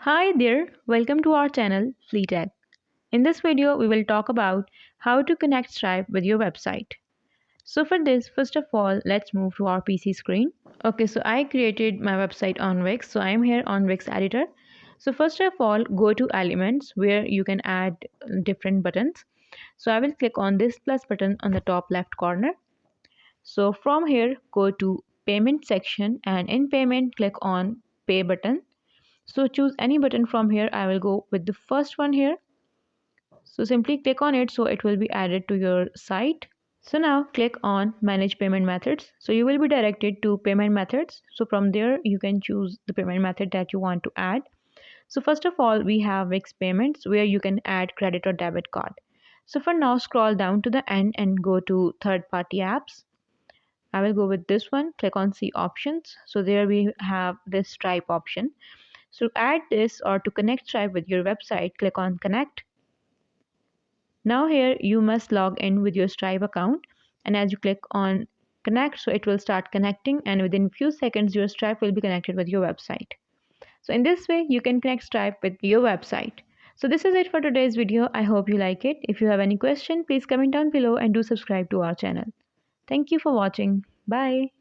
Hi there, welcome to our channel Fleetech. In this video, we will talk about how to connect Stripe with your website. So for this, first of all, let's move to our PC screen. Okay, so I created my website on Wix. So I'm here on Wix editor. So first of all, go to elements where you can add different buttons. So I will click on this plus button on the top left corner. So from here, go to payment section and in payment, click on pay button. So choose any button from here. I will go with the first one here. So simply click on it so it will be added to your site. So now click on manage payment methods. So you will be directed to payment methods. So from there you can choose the payment method that you want to add. So first of all we have Wix payments where you can add credit or debit card. So for now scroll down to the end and go to third party apps. I will go with this one. Click on see options. So there we have this Stripe option. So to add this or to connect Stripe with your website, click on connect. Now here you must log in with your Stripe account, and as you click on connect, so it will start connecting, and within few seconds your Stripe will be connected with your website. So in this way you can connect Stripe with your website. So this is it for today's video. I hope you like it. If you have any question, please comment down below and do subscribe to our channel. Thank you for watching. Bye.